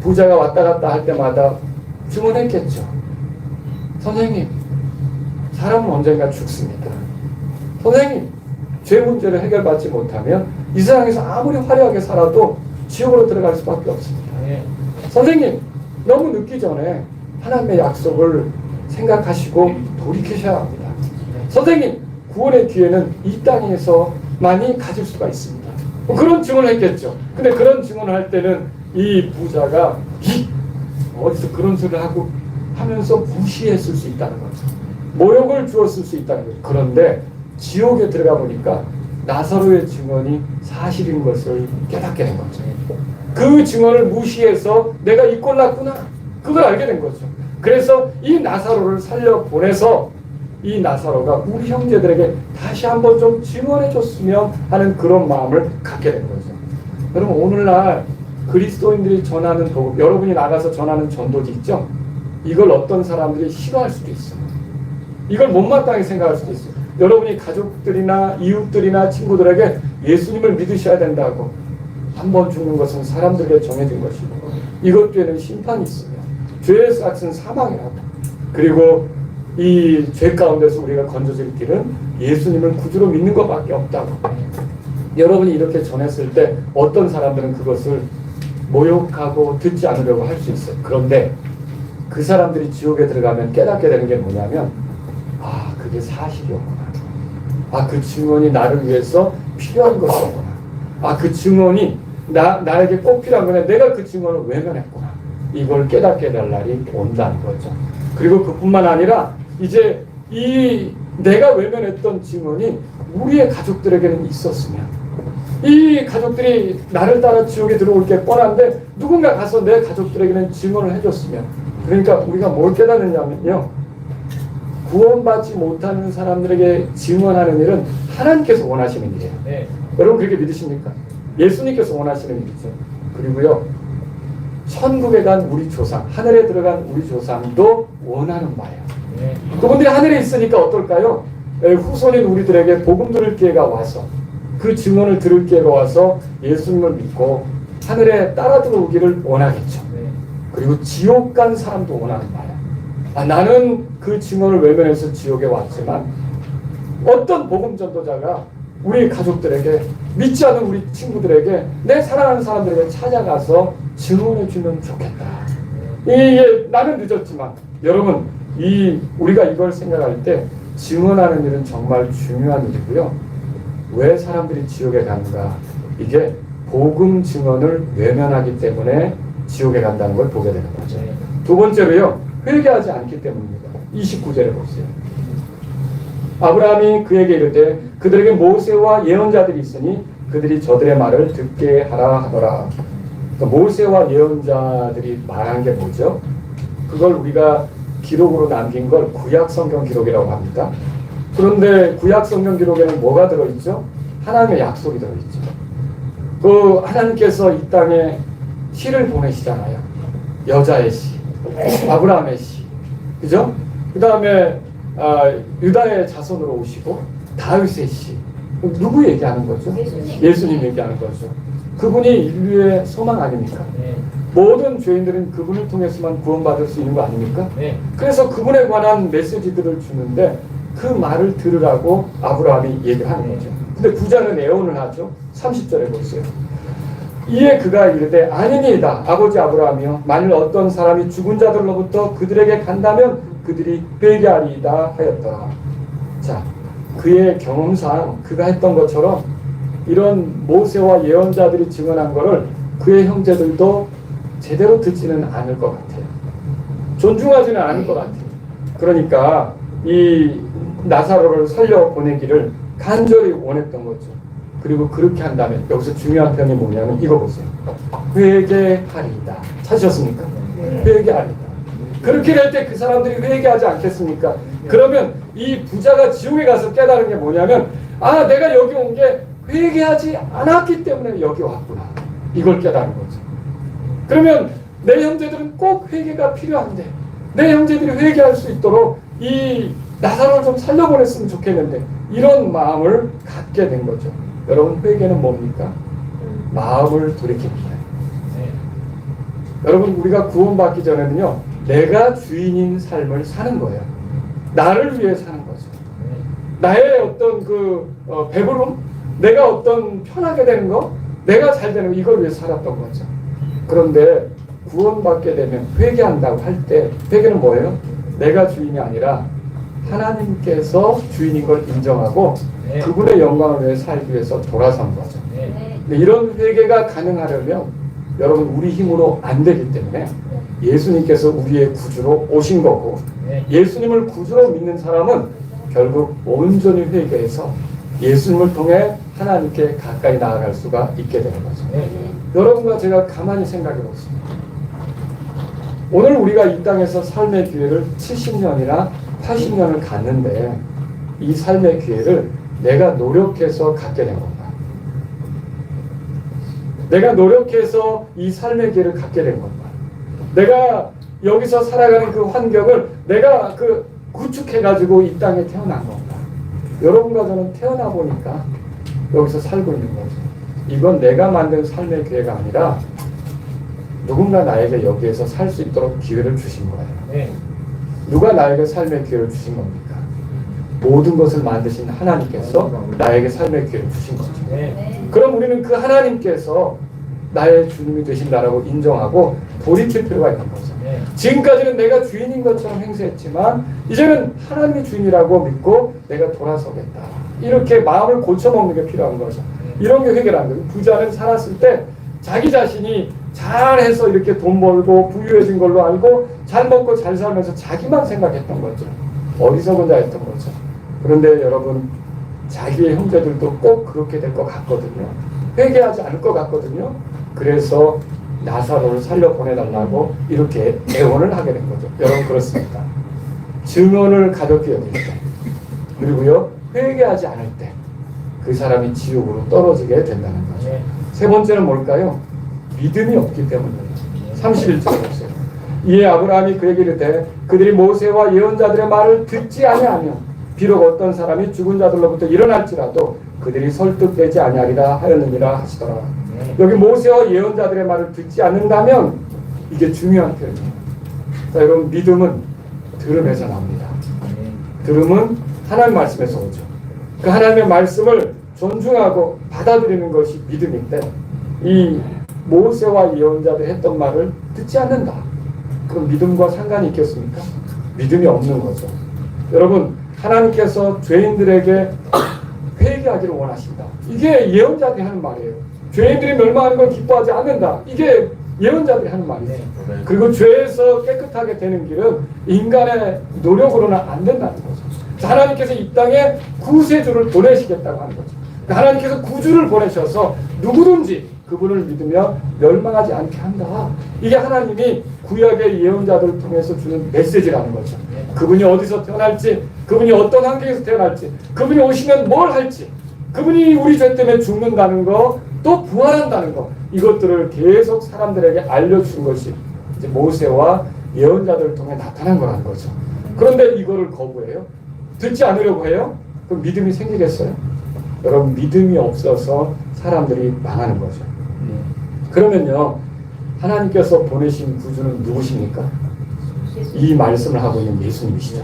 부자가 왔다 갔다 할 때마다 증언했겠죠. 선생님, 사람은 언젠가 죽습니다. 선생님, 죄 문제를 해결받지 못하면 이 세상에서 아무리 화려하게 살아도 지옥으로 들어갈 수밖에 없습니다. 선생님, 너무 늦기 전에 하나님의 약속을 생각하시고 돌이키셔야 합니다. 선생님, 구원의 기회는 이 땅에서만이 가질 수가 있습니다. 그런 증언을 했겠죠. 근데 그런 증언을 할 때는 이 부자가 어디서 그런 소리를 하고 하면서 무시했을 수 있다는 거죠. 모욕을 주었을 수 있다는 거죠. 그런데 지옥에 들어가 보니까 나사로의 증언이 사실인 것을 깨닫게 된 거죠. 그 증언을 무시해서 내가 이 꼴 났구나 그걸 알게 된 거죠. 그래서 이 나사로를 살려보내서 이 나사로가 우리 형제들에게 다시 한번 좀 증언해 줬으면 하는 그런 마음을 갖게 된 거죠. 여러분, 오늘날 그리스도인들이 전하는 복음, 여러분이 나가서 전하는 전도지 있죠? 이걸 어떤 사람들이 싫어할 수도 있어요. 이걸 못마땅히 생각할 수도 있어요. 여러분이 가족들이나 이웃들이나 친구들에게 예수님을 믿으셔야 된다고 한 번 죽는 것은 사람들에게 정해진 것이고 이것 뒤에는 심판이 있으며 죄의 삭은 사망이라고. 그리고 이 죄 가운데서 우리가 건져질 길은 예수님을 구주로 믿는 것밖에 없다고. 여러분이 이렇게 전했을 때 어떤 사람들은 그것을 모욕하고 듣지 않으려고 할 수 있어요. 그런데 그 사람들이 지옥에 들어가면 깨닫게 되는 게 뭐냐면 아, 그게 사실이었구나. 아, 그 증언이 나를 위해서 필요한 것이었구나. 아, 그 증언이 나에게 꼭 필요한 거네. 내가 그 증언을 외면했구나. 이걸 깨닫게 될 날이 온다는 거죠. 그리고 그뿐만 아니라 이제 이 내가 외면했던 증언이 우리의 가족들에게는 있었으면 이 가족들이 나를 따라 지옥에 들어올 게 뻔한데 누군가 가서 내 가족들에게는 증언을 해줬으면. 그러니까 우리가 뭘 깨닫느냐면요, 구원받지 못하는 사람들에게 증언하는 일은 하나님께서 원하시는 일이에요. 네. 여러분 그렇게 믿으십니까? 예수님께서 원하시는 일이죠. 그리고요, 천국에 간 우리 조상, 하늘에 들어간 우리 조상도 원하는 바예요. 네. 그분들이 하늘에 있으니까 어떨까요? 후손인 우리들에게 복음 들을 기회가 와서 그 증언을 들을 기회가 와서 예수님을 믿고 하늘에 따라 들어오기를 원하겠죠. 네. 그리고 지옥 간 사람도 원하는 바예요. 아, 나는 그 증언을 외면해서 지옥에 왔지만 어떤 복음 전도자가 우리 가족들에게, 믿지 않는 우리 친구들에게, 내 사랑하는 사람들에게 찾아가서 증언해 주면 좋겠다. 이게 나는 늦었지만 여러분, 우리가 이걸 생각할 때 증언하는 일은 정말 중요한 일이고요. 왜 사람들이 지옥에 가는가? 이게 복음 증언을 외면하기 때문에 지옥에 간다는 걸 보게 되는 거죠. 두 번째로요, 회개하지 않기 때문입니다. 29절에 보세요. 아브라함이 그에게 이르되 그들에게 모세와 예언자들이 있으니 그들이 저들의 말을 듣게 하라 하더라. 그러니까 모세와 예언자들이 말한 게 뭐죠? 그걸 우리가 기록으로 남긴 걸 구약 성경 기록이라고 합니다. 그런데 구약 성경 기록에는 뭐가 들어있죠? 하나님의 약속이 들어있죠. 그 하나님께서 이 땅에 씨를 보내시잖아요. 여자의 씨, 아브라함의 씨, 그죠? 그 다음에 유다의 자손으로 오시고 다윗의 씨. 누구 얘기하는 거죠? 예수님 얘기하는 거죠. 그분이 인류의 소망 아닙니까? 네. 모든 죄인들은 그분을 통해서만 구원받을 수 있는 거 아닙니까? 네. 그래서 그분에 관한 메시지들을 주는데 그 말을 들으라고 아브라함이 얘기하는 거죠. 근데 부자는 애원을 하죠. 30절에 보세요. 이에 그가 이르되 아니니이다. 아버지 아브라함이여, 만일 어떤 사람이 죽은 자들로부터 그들에게 간다면 그들이 회개하리이다 하였더라. 자, 그의 경험상 그가 했던 것처럼 이런 모세와 예언자들이 증언한 것을 그의 형제들도 제대로 듣지는 않을 것 같아요. 존중하지는 않을 것 같아요. 그러니까 이 나사로를 살려 보내기를 간절히 원했던 거죠. 그리고 그렇게 한다면 여기서 중요한 표현이 뭐냐면 이거 보세요. 회개하리이다. 찾으셨습니까? 회개하리이다. 그렇게 될 때 그 사람들이 회개하지 않겠습니까? 그러면 이 부자가 지옥에 가서 깨달은 게 뭐냐면, 아, 내가 여기 온 게 회개하지 않았기 때문에 여기 왔구나. 이걸 깨달은 거죠. 그러면 내 형제들은 꼭 회개가 필요한데, 내 형제들이 회개할 수 있도록 이 나사로를 좀 살려보냈으면 좋겠는데, 이런 마음을 갖게 된 거죠. 여러분, 회개는 뭡니까? 마음을 돌이킵니다. 여러분, 우리가 구원받기 전에는요, 내가 주인인 삶을 사는 거예요. 나를 위해 사는 거죠. 나의 어떤 배부름, 내가 어떤 편하게 되는 거, 내가 잘 되는 거, 이걸 위해 살았던 거죠. 그런데 구원받게 되면 회개한다고 할 때, 회개는 뭐예요? 내가 주인이 아니라 하나님께서 주인인 걸 인정하고 그분의 영광을 위해 살기 위해서 돌아선 거죠. 근데 이런 회개가 가능하려면 여러분, 우리 힘으로 안 되기 때문에 예수님께서 우리의 구주로 오신 거고, 예수님을 구주로 믿는 사람은 결국 온전히 회개해서 예수님을 통해 하나님께 가까이 나아갈 수가 있게 되는 거죠. 여러분과 제가 가만히 생각해 보겠습니다. 오늘 우리가 이 땅에서 삶의 기회를 70년이나 80년을 갖는데, 이 삶의 기회를 내가 노력해서 갖게 된 건가? 내가 노력해서 이 삶의 기회를 갖게 된 건가? 내가 여기서 살아가는 그 환경을 내가 구축해가지고 이 땅에 태어난 건가? 여러분과 저는 태어나 보니까 여기서 살고 있는 거죠. 이건 내가 만든 삶의 기회가 아니라 누군가 나에게 여기에서 살 수 있도록 기회를 주신 거예요. 누가 나에게 삶의 기회를 주신 겁니까? 모든 것을 만드신 하나님께서 나에게 삶의 기회를 주신 거죠. 그럼 우리는 그 하나님께서 나의 주님이 되신다라고 인정하고 돌이킬 필요가 있는 거죠. 지금까지는 내가 주인인 것처럼 행세했지만 이제는 하나님이 주인이라고 믿고 내가 돌아서겠다. 이렇게 마음을 고쳐먹는 게 필요한 거죠. 이런 게 회개라는 거예요. 부자는 살았을 때 자기 자신이 잘해서 이렇게 돈 벌고 부유해진 걸로 알고 잘 먹고 잘 살면서 자기만 생각했던 거죠. 어리석은 자였던 거죠. 그런데 여러분, 자기의 형제들도 꼭 그렇게 될 것 같거든요. 회개하지 않을 것 같거든요. 그래서 나사로를 살려 보내달라고 이렇게 애원을 하게 된 거죠. 여러분, 그렇습니다. 증언을 가볍게 여길 때, 그리고요, 회개하지 않을 때 그 사람이 지옥으로 떨어지게 된다는 거죠. 세 번째는 뭘까요? 믿음이 없기 때문이에요. 31절에 보세요. 이에 아브라함이 그에게 이르되 그들이 모세와 예언자들의 말을 듣지 아니하며 비록 어떤 사람이 죽은 자들로부터 일어날지라도 그들이 설득되지 아니하리라 하였느니라 하시더라. 여기 모세와 예언자들의 말을 듣지 않는다면, 이게 중요한 표현이에요. 자, 여러분, 믿음은 들음에서 나옵니다. 들음은 하나님 말씀에서 오죠. 그 하나님의 말씀을 존중하고 받아들이는 것이 믿음인데, 이 모세와 예언자들이 했던 말을 듣지 않는다. 그럼 믿음과 상관이 있겠습니까? 믿음이 없는 거죠. 여러분, 하나님께서 죄인들에게 회개하기를 원하신다. 이게 예언자들이 하는 말이에요. 죄인들이 멸망하는 걸 기뻐하지 않는다. 이게 예언자들이 하는 말이에요. 그리고 죄에서 깨끗하게 되는 길은 인간의 노력으로는 안 된다는 거죠. 하나님께서 이 땅에 구세주를 보내시겠다고 하는 거죠. 하나님께서 구주를 보내셔서 누구든지 그분을 믿으며 멸망하지 않게 한다. 이게 하나님이 구약의 예언자들을 통해서 주는 메시지라는 거죠. 그분이 어디서 태어날지, 그분이 어떤 환경에서 태어날지, 그분이 오시면 뭘 할지, 그분이 우리 죄 때문에 죽는다는 거, 또 부활한다는 거, 이것들을 계속 사람들에게 알려준 것이 이제 모세와 예언자들을 통해 나타난 거라는 거죠. 그런데 이거를 거부해요? 듣지 않으려고 해요? 그럼 믿음이 생기겠어요? 여러분, 믿음이 없어서 사람들이 망하는 거죠. 그러면요, 하나님께서 보내신 구주는 누구십니까? 이 말씀을 하고 있는 예수님이시죠.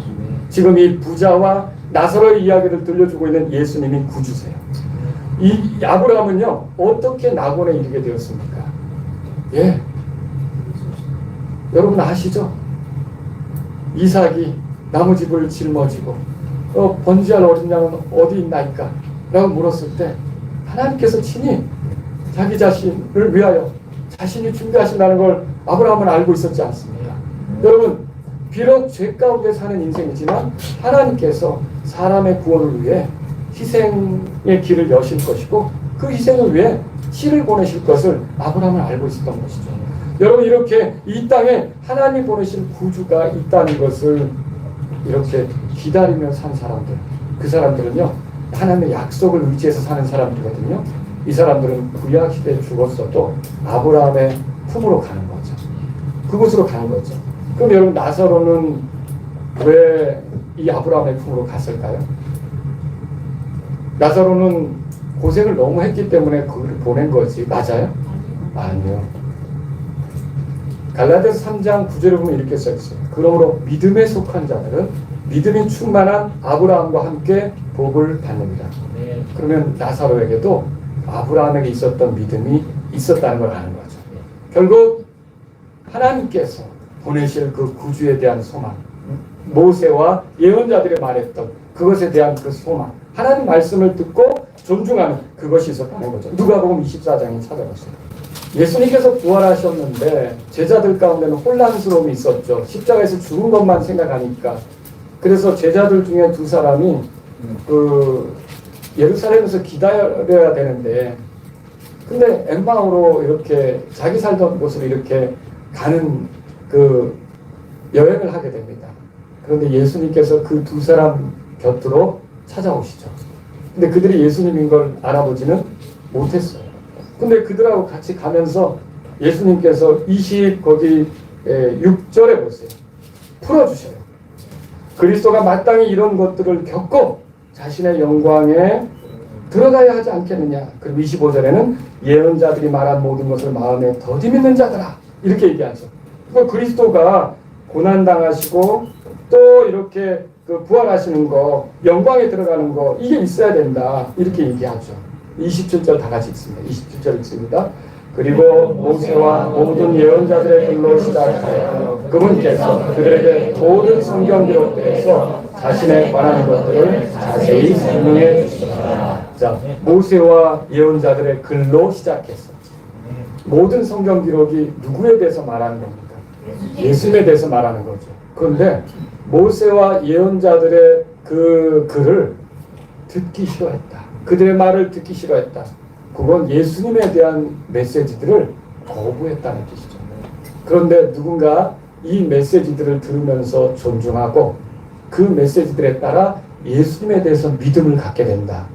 지금 이 부자와 나사로의 이야기를 들려주고 있는 예수님이 구주세요. 이 아브라함은요 어떻게 낙원에 이르게 되었습니까? 예, 여러분 아시죠? 이삭이 나무집을 짊어지고 번지할 어린 양은 어디 있나이까? 라고 물었을 때 하나님께서 친히 자기 자신을 위하여 자신이 준비하신다는 걸 아브라함은 알고 있었지 않습니까? 여러분 비록 죄 가운데 사는 인생이지만 하나님께서 사람의 구원을 위해 희생의 길을 여실 것이고 그 희생을 위해 씨를 보내실 것을 아브라함은 알고 있었던 것이죠. 여러분 이렇게 이 땅에 하나님 보내신 구주가 있다는 것을 이렇게 기다리며 산 사람들, 그 사람들은요 하나님의 약속을 의지해서 사는 사람들이거든요. 이 사람들은 구약 시대에 죽었어도 아브라함의 품으로 가는 거죠. 그곳으로 가는 거죠. 그럼 여러분 나사로는 왜 이 아브라함의 품으로 갔을까요? 나사로는 고생을 너무 했기 때문에 그를 보낸 거지. 맞아요? 아니요. 갈라디아서 3장 9절에 보면 이렇게 써있어요. 그러므로 믿음에 속한 자들은 믿음이 충만한 아브라함과 함께 복을 받느니라. 네. 그러면 나사로에게도 아브라함에게 있었던 믿음이 있었다는 걸 아는 거죠. 결국 하나님께서 보내실 그 구주에 대한 소망, 모세와 예언자들이 말했던 그것에 대한 그 소망, 하나님 말씀을 듣고 존중하는 그것이 있었다는 거죠. 누가복음 24장에 찾아봤어요. 예수님께서 부활하셨는데 제자들 가운데는 혼란스러움이 있었죠. 십자가에서 죽은 것만 생각하니까. 그래서 제자들 중에 두 사람이 그 예루살렘에서 기다려야 되는데 근데 엠마오로 이렇게 자기 살던 곳으로 이렇게 가는 그 여행을 하게 됩니다. 그런데 예수님께서 그 두 사람 곁으로 찾아오시죠. 근데 그들이 예수님인 걸 알아보지는 못했어요. 근데 그들하고 같이 가면서 예수님께서 6절에 보세요. 풀어주셔요. 그리스도가 마땅히 이런 것들을 겪고 자신의 영광에 들어가야 하지 않겠느냐. 그리고 25절에는 예언자들이 말한 모든 것을 마음에 더디 믿는 자들아 이렇게 얘기하죠. 그러니까 그리스도가 고난당하시고 또 이렇게 그 부활하시는 거, 영광에 들어가는 거 이게 있어야 된다 이렇게 얘기하죠. 27절 다 같이 읽습니다. 27절 읽습니다. 그리고 모세와 모든 예언자들의 글로 시작하여 그분께서 그들에게 모든 성경 기록들에서 자신에 관한 것들을 자세히 설명해 주시더라. 자, 모세와 예언자들의 글로 시작했어. 모든 성경 기록이 누구에 대해서 말하는 겁니까? 예수님에 대해서 말하는 거죠. 그런데 모세와 예언자들의 그 글을 듣기 싫어했다. 그들의 말을 듣기 싫어했다. 그건 예수님에 대한 메시지들을 거부했다는 뜻이죠. 그런데 누군가 이 메시지들을 들으면서 존중하고 그 메시지들에 따라 예수님에 대해서 믿음을 갖게 된다.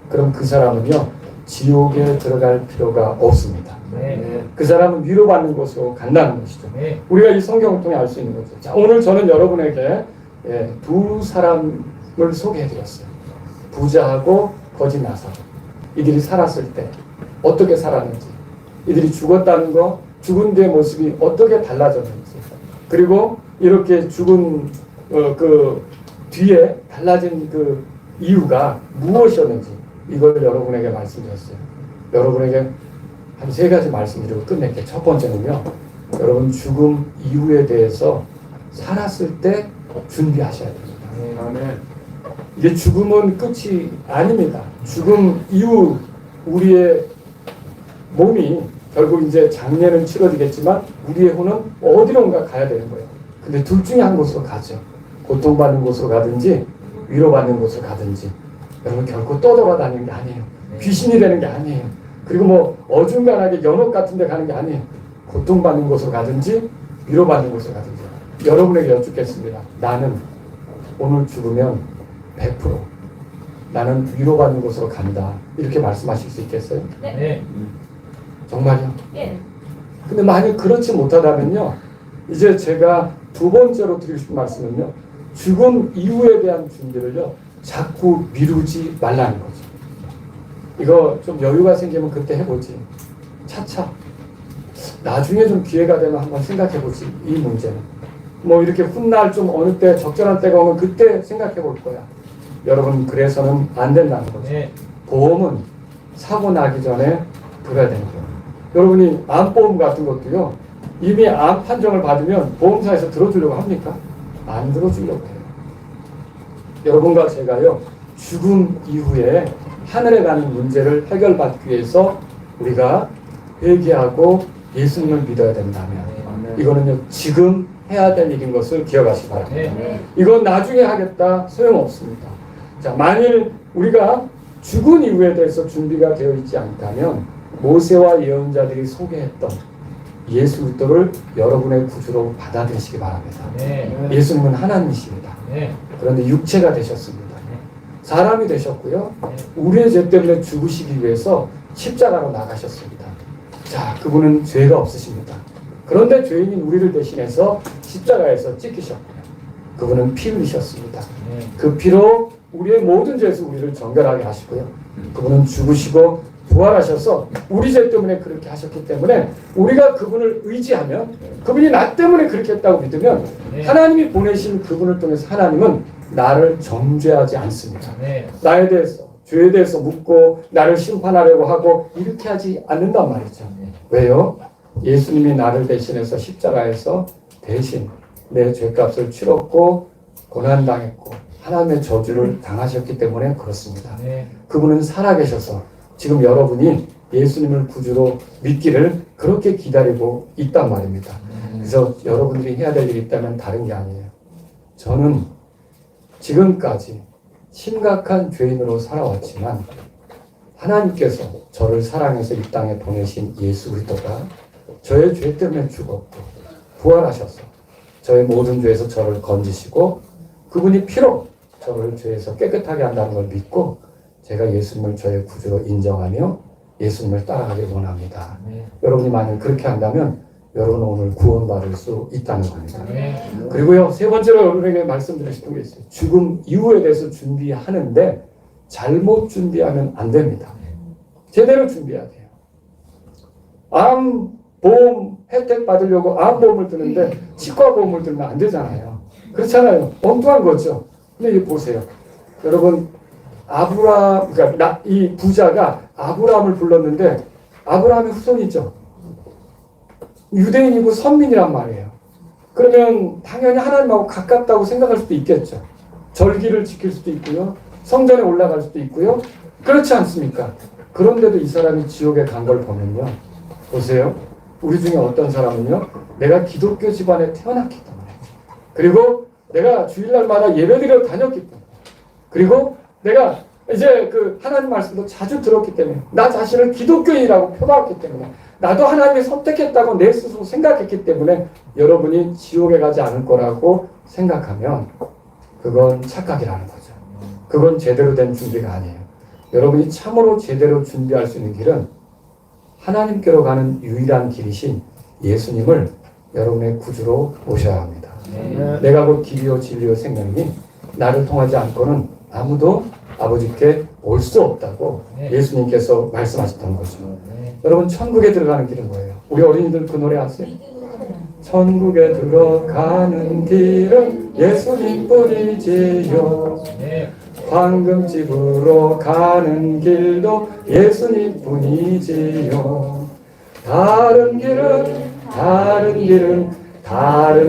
그럼 그 사람은요 지옥에 들어갈 필요가 없습니다. 네. 그 사람은 위로받는 곳으로 간다는 것이죠. 네. 우리가 이 성경을 통해 알 수 있는 거죠. 자, 오늘 저는 여러분에게 두 사람을 소개해드렸어요. 부자하고 거짓 나사로. 이들이 살았을 때 어떻게 살았는지, 이들이 죽었다는 거, 죽은 뒤의 모습이 어떻게 달라졌는지, 그리고 이렇게 죽은 그 뒤에 달라진 그 이유가 무엇이었는지 이걸 여러분에게 말씀드렸어요. 여러분에게 한 3가지 말씀드리고 끝낼게요. 첫 번째는요, 여러분 죽음 이후에 대해서 살았을 때 준비하셔야 됩니다. 아멘. 이게 죽음은 끝이 아닙니다. 죽음 이후 우리의 몸이 결국 이제 장례는 치러지겠지만 우리의 혼은 어디론가 가야 되는 거예요. 근데 둘 중에 한 곳으로 가죠. 고통받는 곳으로 가든지 위로받는 곳으로 가든지. 여러분 결코 떠돌아다니는 게 아니에요. 귀신이 되는 게 아니에요. 그리고 뭐 어중간하게 연옥 같은 데 가는 게 아니에요. 고통받는 곳으로 가든지 위로받는 곳으로 가든지. 여러분에게 여쭙겠습니다. 나는 오늘 죽으면 100% 나는 위로받는 곳으로 간다. 이렇게 말씀하실 수 있겠어요? 네. 정말요? 네. 근데 만약 그렇지 못하다면요. 이제 제가 두 번째로 드리고 싶은 말씀은요. 죽음 이후에 대한 준비를요. 자꾸 미루지 말라는 거죠. 이거 좀 여유가 생기면 그때 해보지. 차차. 나중에 좀 기회가 되면 한번 생각해보지. 이 문제는. 뭐 이렇게 훗날 좀 어느 때 적절한 때가 오면 그때 생각해볼 거야. 여러분 그래서는 안 된다는 거죠. 네. 보험은 사고 나기 전에 들어야 되는 거예요. 여러분이 암보험 같은 것도요, 이미 암 판정을 받으면 보험사에서 들어주려고 합니까? 안 들어주려고 해요. 여러분과 제가요, 죽음 이후에 하늘에 가는 문제를 해결받기 위해서 우리가 회개하고 예수님을 믿어야 된다면, 이거는요, 지금 해야 될 일인 것을 기억하시기 바랍니다. 이건 나중에 하겠다, 소용없습니다. 자, 만일 우리가 죽은 이후에 대해서 준비가 되어 있지 않다면 모세와 예언자들이 소개했던 예수 그리스도를 여러분의 구주로 받아들이시기 바랍니다. 예수님은 하나님이십니다. 그런데 육체가 되셨습니다. 사람이 되셨고요. 우리의 죄 때문에 죽으시기 위해서 십자가로 나가셨습니다. 자, 그분은 죄가 없으십니다. 그런데 죄인인 우리를 대신해서 십자가에서 찍히셨고요. 그분은 피 흘리셨습니다. 그 피로 우리의 모든 죄에서 우리를 정결하게 하시고요. 그분은 죽으시고 부활하셔서 우리 죄 때문에 그렇게 하셨기 때문에 우리가 그분을 의지하면, 그분이 나 때문에 그렇게 했다고 믿으면 하나님이 보내신 그분을 통해서 하나님은 나를 정죄하지 않습니다. 나에 대해서, 죄에 대해서 묻고 나를 심판하려고 하고 이렇게 하지 않는단 말이죠. 왜요? 예수님이 나를 대신해서 십자가에서 대신 내 죄값을 치렀고 고난당했고 하나님의 저주를 당하셨기 때문에 그렇습니다. 그분은 살아계셔서 지금 여러분이 예수님을 구주로 믿기를 그렇게 기다리고 있단 말입니다. 그래서 여러분들이 해야 될 일이 있다면 다른 게 아니에요. 저는 지금까지 심각한 죄인으로 살아왔지만 하나님께서 저를 사랑해서 이 땅에 보내신 예수 그리스도가 저의 죄 때문에 죽었고 부활하셔서 저의 모든 죄에서 저를 건지시고 그분이 피로 저를 죄에서 깨끗하게 한다는 걸 믿고 제가 예수님을 저의 구주로 인정하며 예수님을 따라가길 원합니다. 여러분이 만약 그렇게 한다면 여러분은 오늘 구원받을 수 있다는 겁니다. 그리고요, 세 번째로 여러분에게 말씀드리고 싶은 게 있어요. 죽음 이후에 대해서 준비하는데 잘못 준비하면 안 됩니다. 제대로 준비해야 돼요. 암보험 혜택 받으려고 암보험을 드는데 치과보험을 들면 안 되잖아요. 그렇잖아요. 엉뚱한 거죠. 근데 이거 보세요. 여러분, 그러니까 이 부자가 아브라함을 불렀는데 아브라함의 후손이죠. 유대인이고 선민이란 말이에요. 그러면 당연히 하나님하고 가깝다고 생각할 수도 있겠죠. 절기를 지킬 수도 있고요. 성전에 올라갈 수도 있고요. 그렇지 않습니까? 그런데도 이 사람이 지옥에 간 걸 보면요. 보세요. 우리 중에 어떤 사람은요. 내가 기독교 집안에 태어났기 때문에, 그리고 내가 주일날마다 예배드리러 다녔기 때문에, 그리고 내가 이제 그 하나님 말씀도 자주 들었기 때문에, 나 자신을 기독교인이라고 표방했기 때문에, 나도 하나님이 선택했다고 내 스스로 생각했기 때문에 여러분이 지옥에 가지 않을 거라고 생각하면 그건 착각이라는 거죠. 그건 제대로 된 준비가 아니에요. 여러분이 참으로 제대로 준비할 수 있는 길은 하나님께로 가는 유일한 길이신 예수님을 여러분의 구주로 모셔야 합니다. 내가 곧 길이요 진리요 생명이니 나를 통하지 않고는 아무도 아버지께 올 수 없다고 예수님께서 말씀하셨던 거죠. 여러분, 천국에 들어가는 길은 뭐예요? 우리 어린이들 그 노래 아세요? 천국에 들어가는 길은 예수님뿐이지요. 황금집으로 가는 길도 예수님뿐이지요. 다른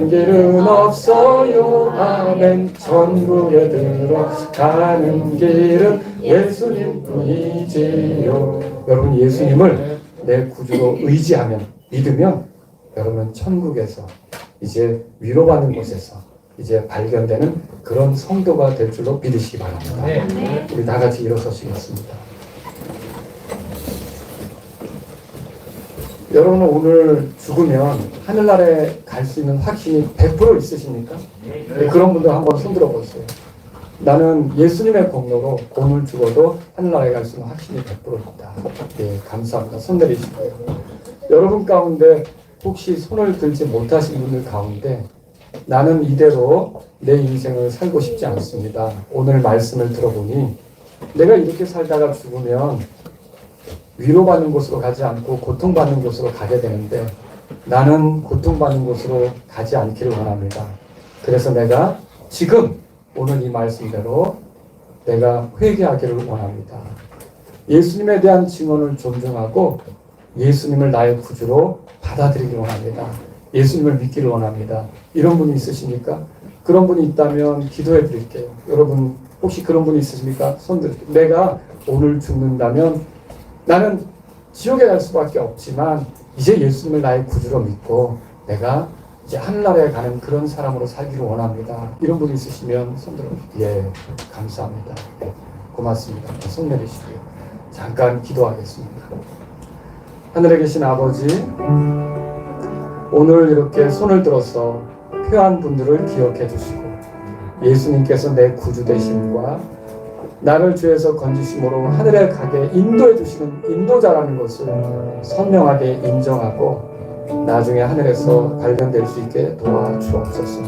길은 없어요. 아멘. 천국에 들어가는 길은 예수님뿐이지요. 여러분, 예수님을 내 구주로 의지하면, 믿으면 여러분 천국에서 이제 위로받는 곳에서 이제 발견되는 그런 성도가 될 줄로 믿으시기 바랍니다. 우리 다 같이 일어서시겠습니다. 여러분은 오늘 죽으면 하늘나라에 갈 수 있는 확신이 100% 있으십니까? 네, 그런 분들 한번 손들어 보세요. 나는 예수님의 공로로 오늘 죽어도 하늘나라에 갈 수 있는 확신이 100%입니다. 네, 감사합니다. 손 내리시고요. 여러분 가운데 혹시 손을 들지 못하신 분들 가운데 나는 이대로 내 인생을 살고 싶지 않습니다. 오늘 말씀을 들어보니 내가 이렇게 살다가 죽으면 위로받는 곳으로 가지 않고 고통받는 곳으로 가게 되는데 나는 고통받는 곳으로 가지 않기를 원합니다. 그래서 내가 지금 오늘 이 말씀대로 내가 회개하기를 원합니다. 예수님에 대한 증언을 존중하고 예수님을 나의 구주로 받아들이기 원합니다. 예수님을 믿기를 원합니다. 이런 분이 있으십니까? 그런 분이 있다면 기도해 드릴게요. 여러분 혹시 그런 분이 있으십니까? 손들. 내가 오늘 죽는다면 나는 지옥에 갈 수밖에 없지만 이제 예수님을 나의 구주로 믿고 내가 이제 하늘나라에 가는 그런 사람으로 살기를 원합니다. 이런 분이 있으시면 손들어. 예, 감사합니다. 네, 고맙습니다. 손 내리시고요. 잠깐 기도하겠습니다. 하늘에 계신 아버지, 오늘 이렇게 손을 들어서 표한 분들을 기억해 주시고 예수님께서 내 구주 되심과 나를 죄에서 건지심으로 하늘에 가게 인도해 주시는 인도자라는 것을 선명하게 인정하고 나중에 하늘에서 발견될 수 있게 도와주옵소서.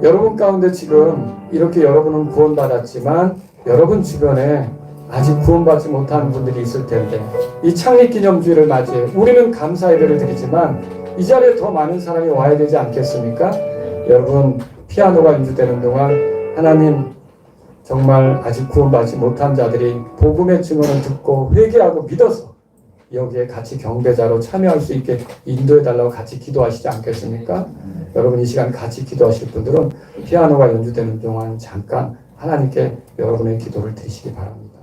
여러분 가운데 지금 이렇게 여러분은 구원받았지만 여러분 주변에 아직 구원받지 못하는 분들이 있을 텐데 이 창립기념주일을 맞이해 우리는 감사 예배를 드리지만 이 자리에 더 많은 사람이 와야 되지 않겠습니까? 여러분 피아노가 연주되는 동안 하나님 정말 아직 구원받지 못한 자들이 복음의 증언을 듣고 회개하고 믿어서 여기에 같이 경배자로 참여할 수 있게 인도해달라고 같이 기도하시지 않겠습니까? 여러분 이 시간 같이 기도하실 분들은 피아노가 연주되는 동안 잠깐 하나님께 여러분의 기도를 드리시기 바랍니다.